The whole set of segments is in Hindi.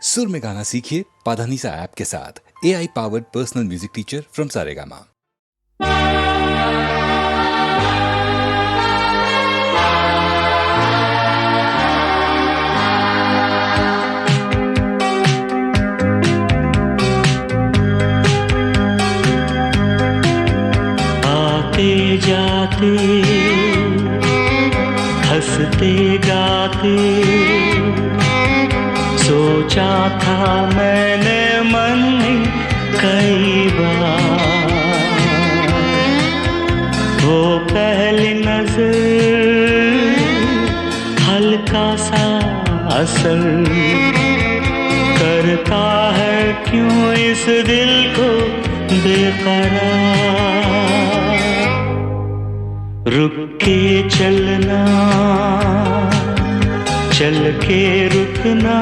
सुर में गाना सीखिए पाधानीसा ऐप के साथ। AI powered personal music teacher from Saregama. आते जाते हंसते गाते सोचा था मैंने मन में कई बार, वो पहली नजर हल्का सा असर करता है क्यों इस दिल को बेकरार। रुक के चलना, चल के रुकना,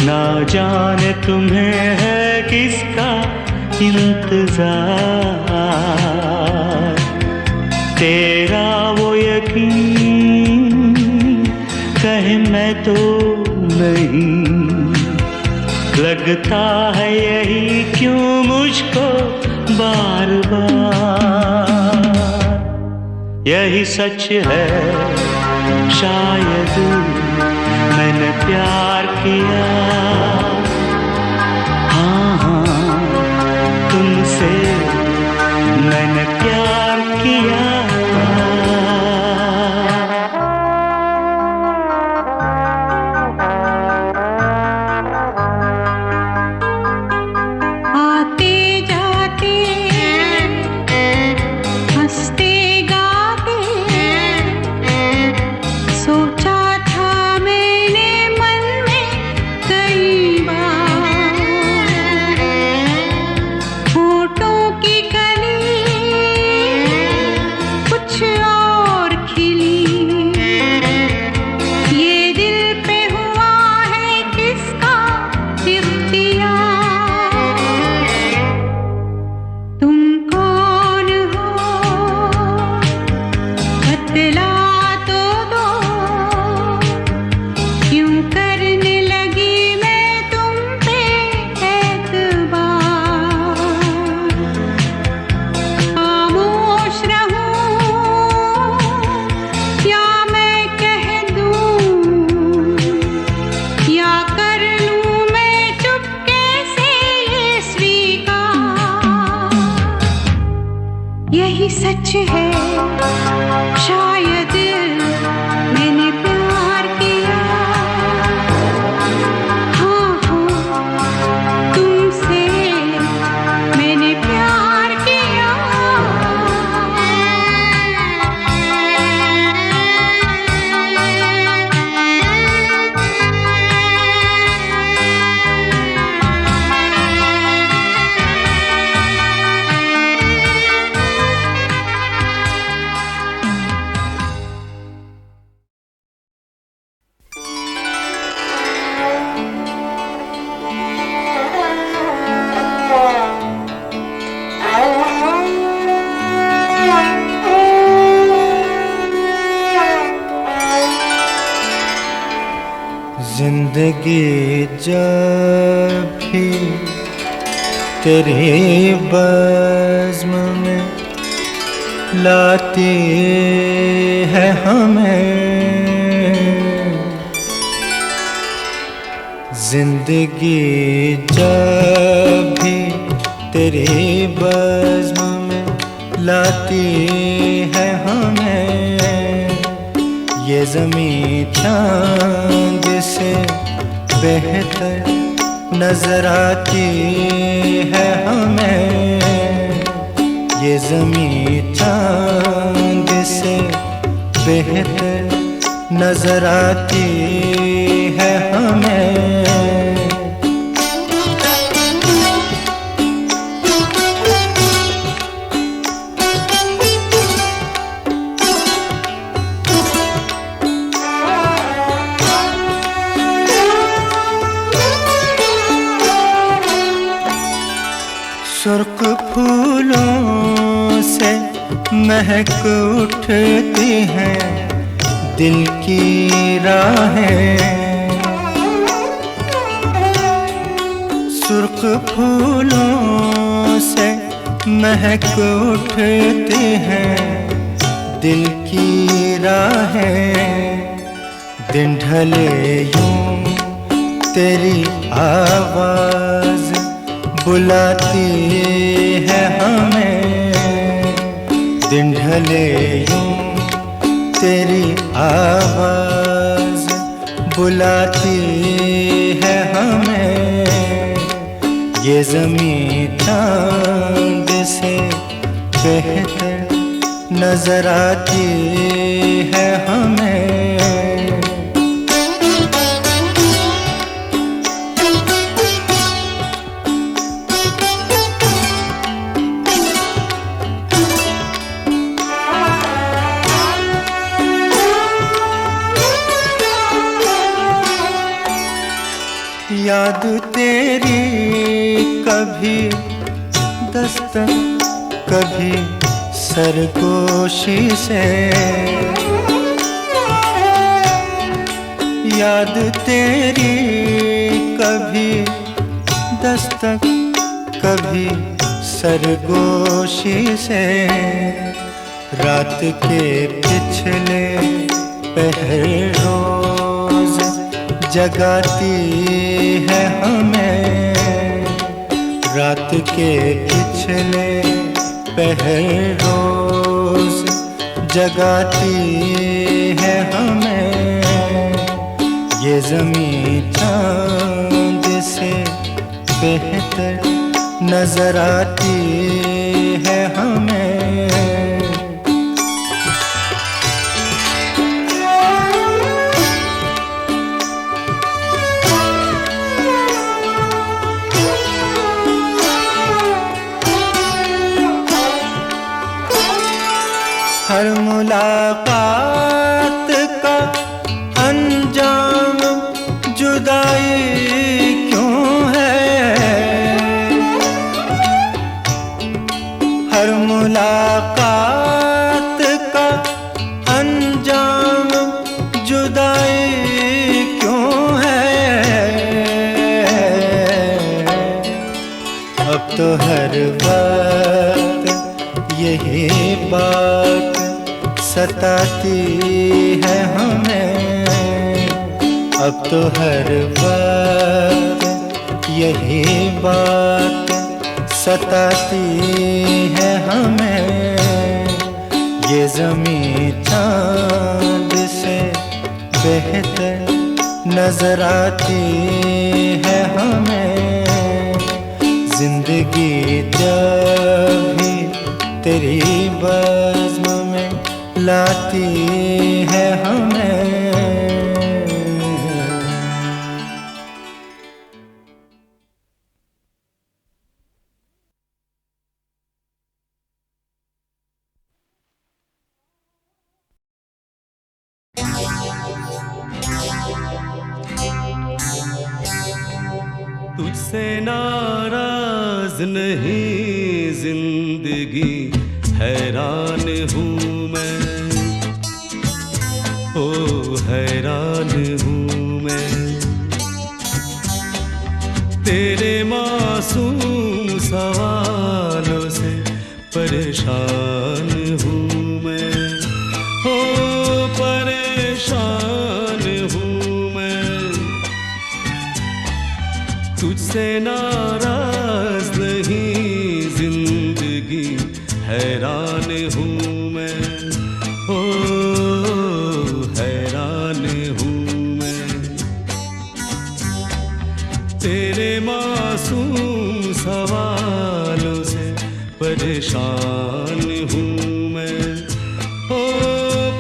ना जाने तुम्हें है किसका इंतजार। तेरा वो यकीन कहे मैं तो नहीं, लगता है यही क्यों मुझको बार बार। यही सच है शायद मैंने प्यार किया, हाँ तुमसे मैंने प्यार किया। यही सच है शायद मैंने प्यार किया, हाँ हाँ तुमसे मैंने प्यार किया। जिंदगी जब भी तेरे बज़्म में लाती है हमें, जिंदगी जब भी तेरे बज़्म में लाती है हमें, ये ज़मीं चाँद से बेहतर नजर आती है हमें, ये ज़मीं चाँद से बेहतर नजर आती है हमें। सुर्ख फूलों से महक उठती हैं दिल की राहें, महक उठती हैं दिल की राहें। दिन ढले यूं तेरी आवाज बुलाती है हमें। दिन ढले यूं तेरी आवाज बुलाती है हमें। ये ज़मीं चाँद से बेहतर नजर आती है हमें। याद तेरी कभी दस्तक कभी सरगोशी से। याद तेरी कभी दस्तक कभी सरगोशी से। रात के पिछले पहर रोज जगाती है हमें। रात के पिछले पहर रोज जगाती है हमें। ये ज़मीं चाँद से बेहतर नजर आती है हमें। हर मुलाकात का अंजाम जुदाई क्यों है। हर मुलाकात का अंजाम जुदाई क्यों है। अब तो हर वक्त यही बात सताती है हमें। अब तो हर वक्त यही बात सताती है हमें। ये ज़मीं चाँद से बेहतर नजर आती है हमें। जिंदगी जब भी तेरी बज़्म में लाती है हमें। तुझसे नाराज नहीं जिंदगी हैरान हूँ मैं। ओ हैरान हूँ मैं। तेरे मासूम सवालों से परेशान हूँ मैं। ओ परेशान हूँ मैं। तुझसे नाराज नहीं जिंदगी हैरान हूँ मैं। ओ हैरान हूँ मैं। तेरे मासूम सवालों से परेशान हूँ मैं। ओ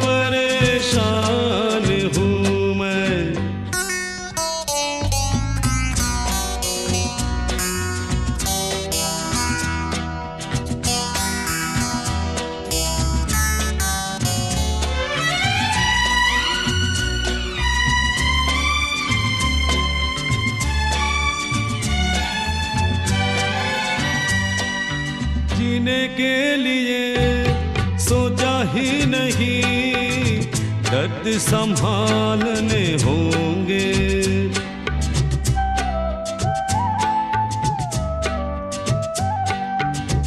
परेशान हूँ मैं। जीने के लिए सोचा ही नहीं दर्द संभालने होंगे।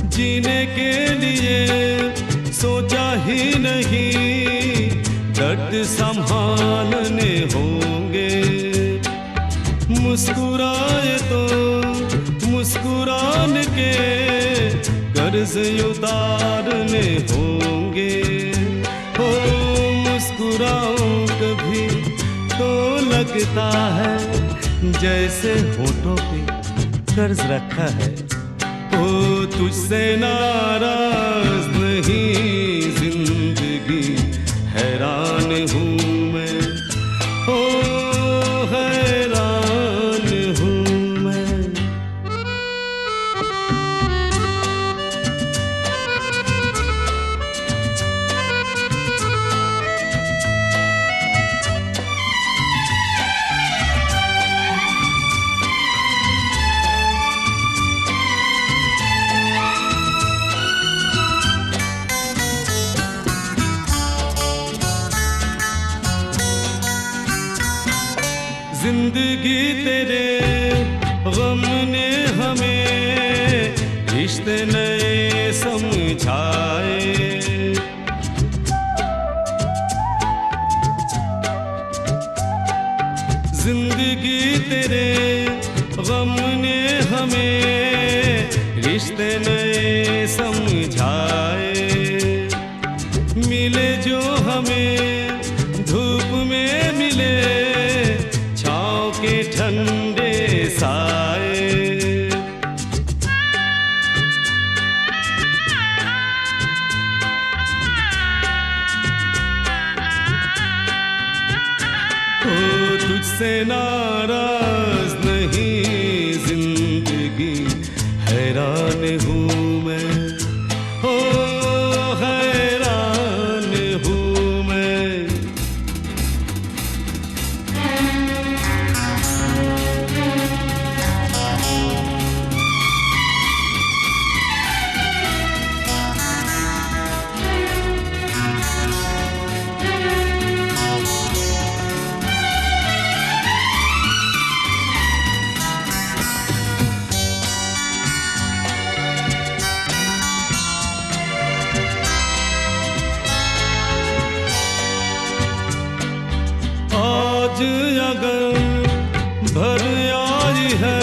जीने जीने के लिए सोचा ही नहीं, दर्द संभालने होंगे। मुस्कुराए तो मुस्कुराने के कर्ज उतारने होंगे। हो मुस्कुराऊं कभी तो लगता है जैसे होठों पे कर्ज रखा है। ओ तुझसे नाराज नहीं जिंदगी, हैरान हूँ मैं, ओ हैरान हूँ मैं। जिंदगी तेरे गम ने हमें रिश्ते नए समझाए। जिंदगी तेरे गम ने हमें रिश्ते नए समझाए। मिले जो हमें धूप में मिले छाँव के ठंडे साए। ओ तुझसे नाराज नहीं जिंदगी, हैरान हूँ मैं, ओ हैरान हूँ मैं। आज अगर भर आई है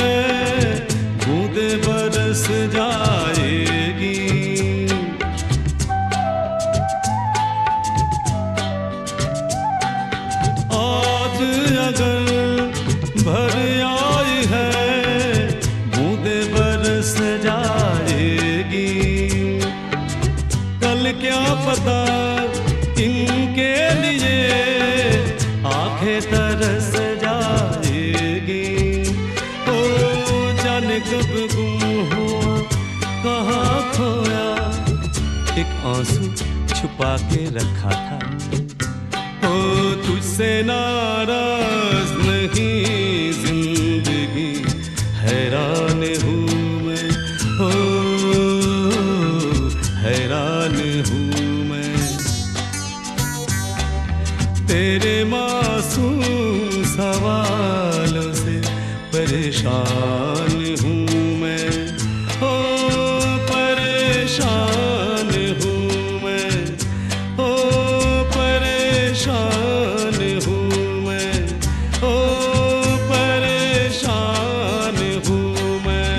बूंदे बरस जाएगी। आज अगर भर आई है बूंदे बरस जाएगी। कल क्या पता इनके लिए आंखें तरस जाएगी। ओ जाने कब गुम हुआ कहाँ खोया, एक आंसू छुपा के रखा था। ओ तुझसे नाराज नहीं जिंदगी, हैरान हूँ मैं, ओ हैरान हूँ मैं। तेरे मासूम सवालों से परेशान हूँ मैं, ओ परेशान हूँ मैं, ओ परेशान हूँ मैं, ओ परेशान हूँ मैं।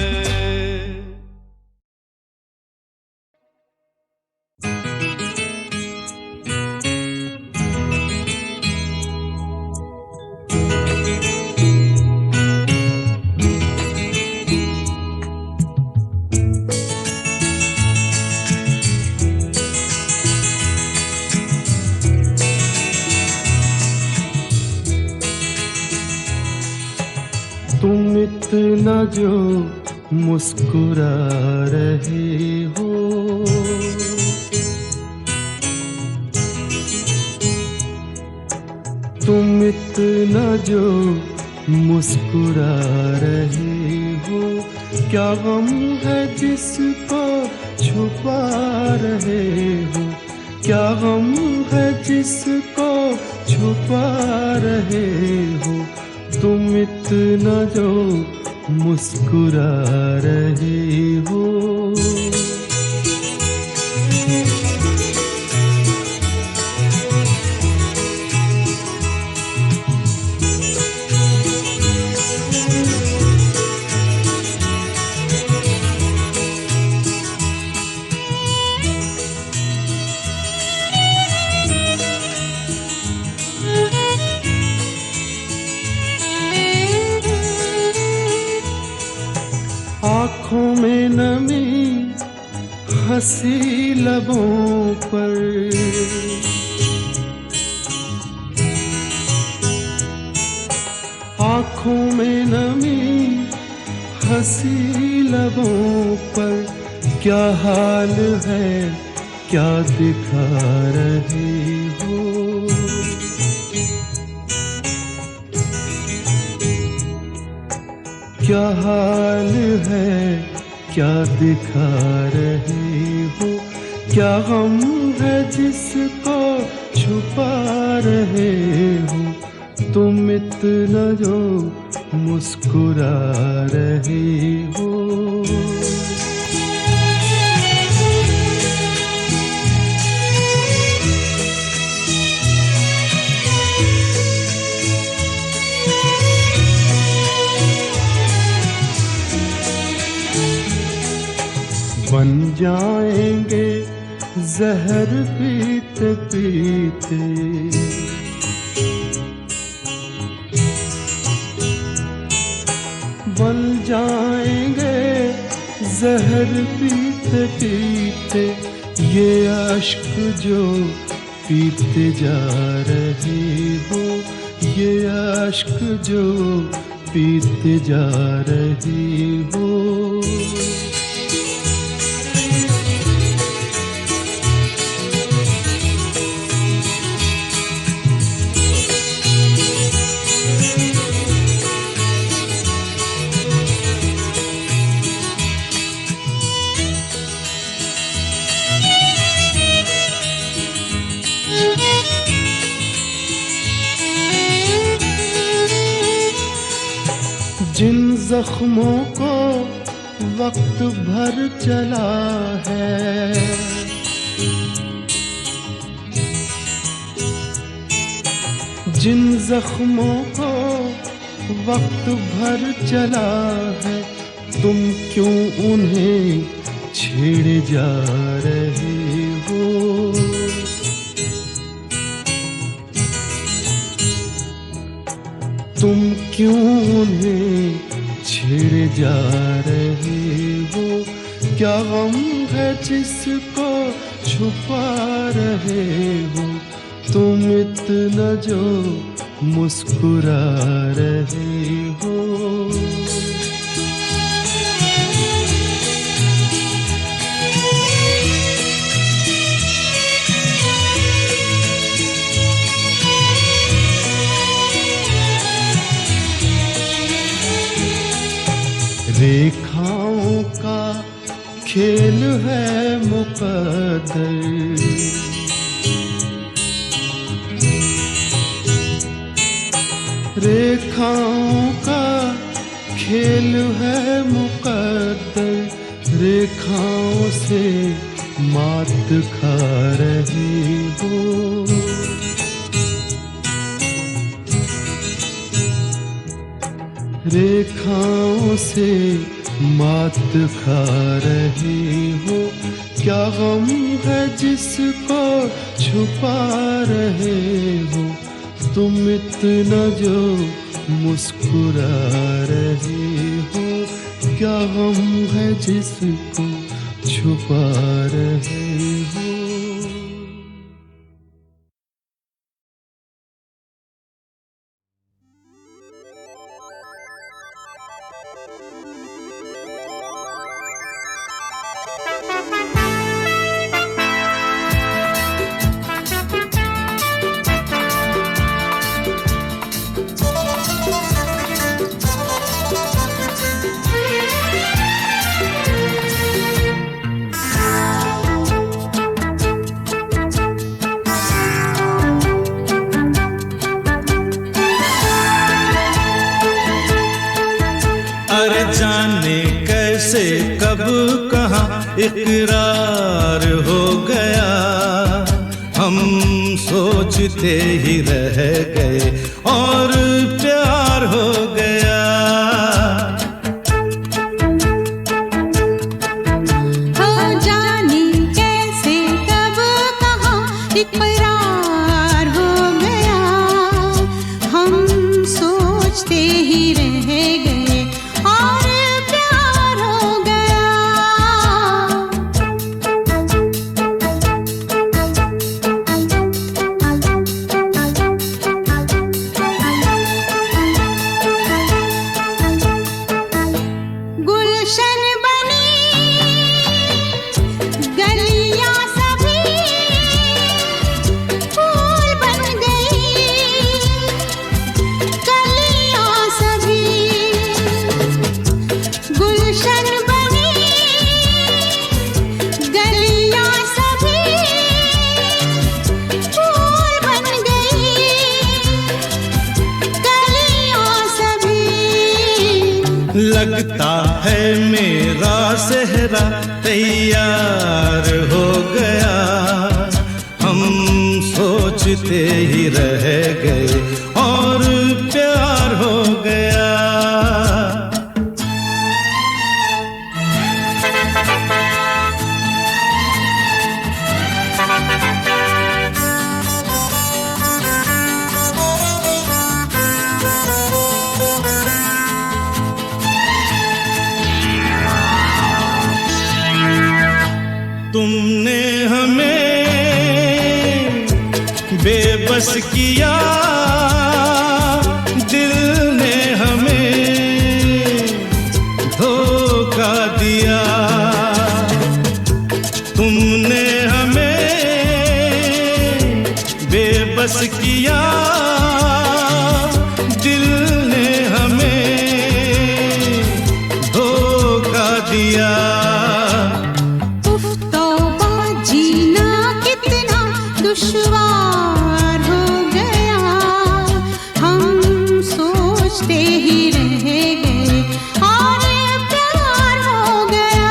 तुम इतना जो मुस्कुरा रहे हो, तुम इतना जो मुस्कुरा रहे हो, क्या गम है जिसको छुपा रहे हो, क्या गम है जिसको छुपा रहे हो। तुम इतना जो मुस्कुरा रहे हो। में नमी हंसी लबों पर, आँखों में नमी हंसी लबों पर, क्या हाल है क्या दिखा रही हो, क्या हाल है क्या दिखा रही हो, क्या गम है जिसको छुपा रहे हो, तुम इतना जो मुस्कुरा रही हो। बन जाएंगे जहर पीते पीते, बन जाएंगे जहर पीते पीते, ये अश्क जो पीते जा रही हो, ये अश्क जो पीते जा रही हो। जिन जख्मों को वक्त भर चला है, जिन जख्मों को वक्त भर चला है, तुम क्यों उन्हें छेड़े जा रहे हो, तुम क्यों उन्हें छेड़े जा रहे हो, क्या गम है जिसको छुपा रहे हो, तुम इतना जो मुस्कुरा रहे हो। रेखाओं का खेल है मुकद्दर, रेखाओं का खेल है मुकद्दर, रेखाओं से मात खा रही हो, रेखाओं से मात खा रही हो, क्या गम है जिसको छुपा रहे हो, तुम इतना जो मुस्कुरा रहे हो, क्या गम है जिसको छुपा रहे हो। अरे जाने कैसे कब कहाँ इकरार हो गया, हम सोचते ही रह गए और प्यार हो गया। हो जाने कैसे कब कहाँ इकरार हो गया, हम सोचते ही रह गए और प्यार हो गया। लगता है मेरा सेहरा तैयार हो गया, हम सोचते ही रह गए और प्यार हो गया। तुमने हमें बेबस किया, दिल ने हमें धोखा दिया। तुमने हमें बेबस किया, दिल ने हमें धोखा दिया। दुश्वार हो गया, हम सोचते ही रह गए और प्यार हो गया।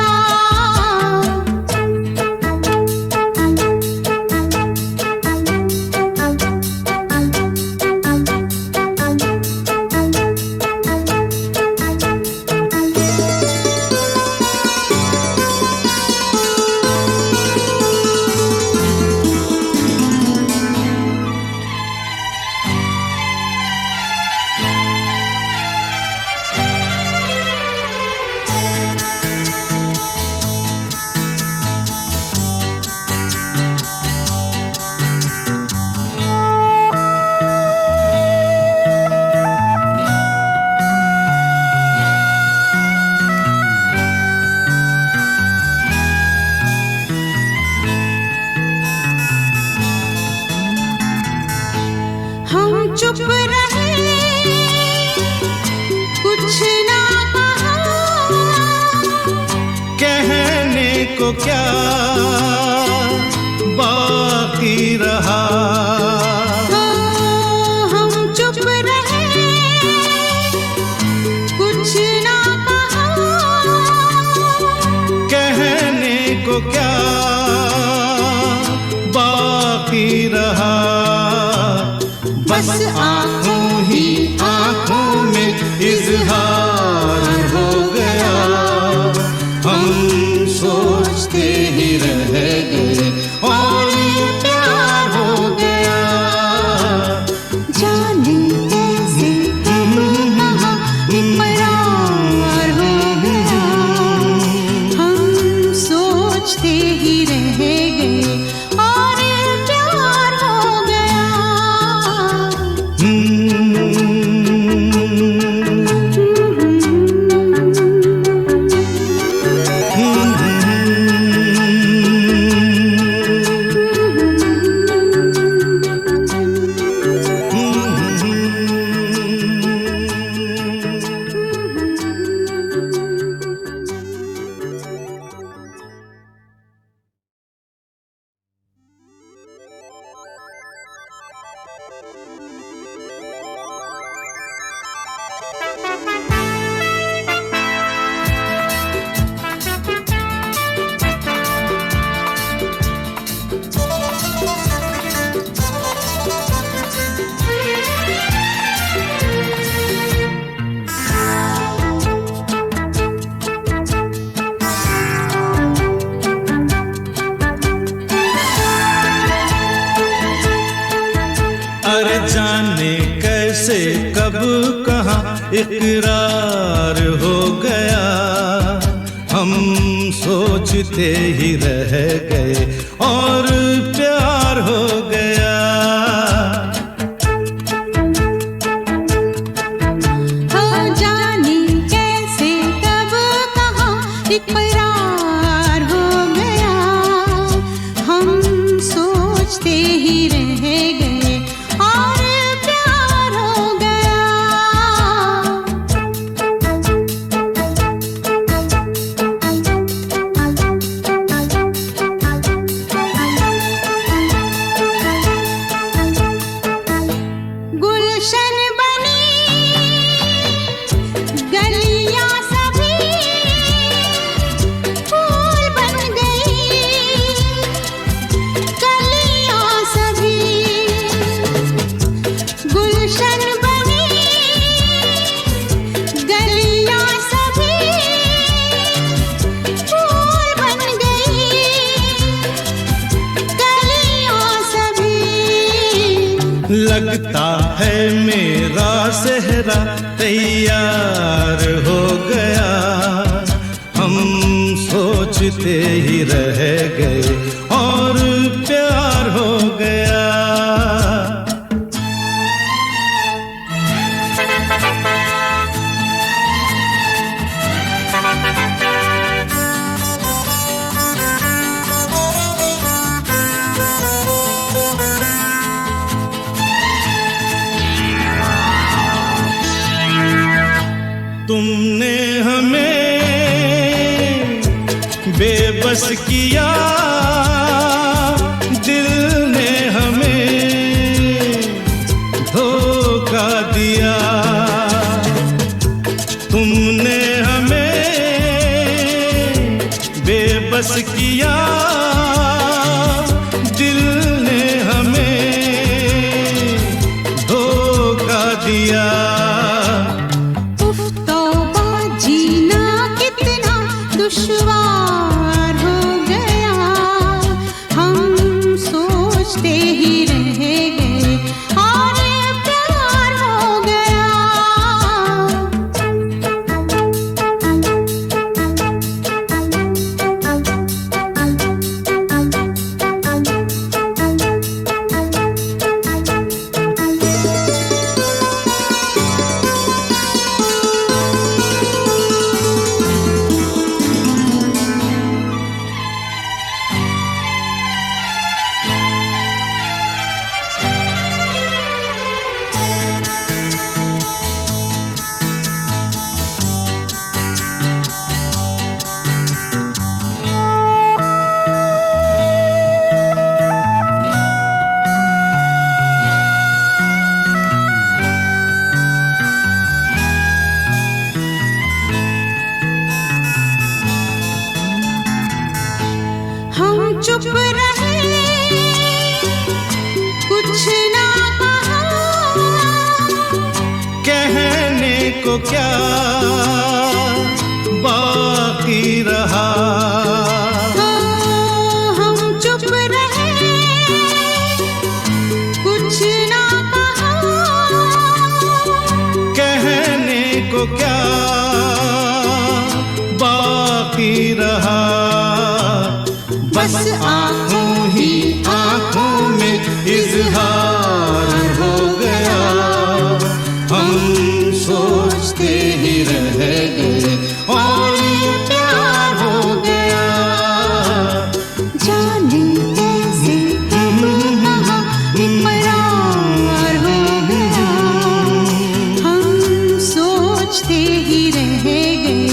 हम चुप रहे, कुछ ना कहा, कहने को क्या बाकी रहा। हम चुप रहे, कुछ ना कहा, कहने को क्या बाकी रहा। बस आँखों ही आँखों में इजहार हो गया, हम सोचते ही रह गए और प्यार हो गया। जाने कैसे कहाँ इकरार हो गया, हम सोचते ही रह गए और प्यार हो गया। अरे जाने कैसे कब कहाँ इकरार हो गया, हम सोचते ही रह गए और प्यार हो गया। हो जाने कैसे कब कहाँ इकरार हो गया, हम सोचते ही रह गए और प्यार हो गया। लगता है मेरा सेहरा तैयार हो गया, हम सोचते ही रह गए और प्यार हो गया। तुमने हमें बेबस किया, दिल ने हमें धोखा दिया। तुमने हमें बेबस किया, दिल ने हमें धोखा दिया। दुश्वार हो गया, हम सोचते ही रह गए और प्यार हो गया। हम चुप रहे, कुछ ना कहा, कहने को क्या बाकी रहा। हम चुप रहे, कुछ ना कहा, कहने को क्या बाकी रहा। बस आँखों ही आँखों में इजहार हो गया, हम सोचते ही रह गए और प्यार हो गया। जाने कैसे कब कहाँ इकरार हो गया, हम सोचते ही रह गए।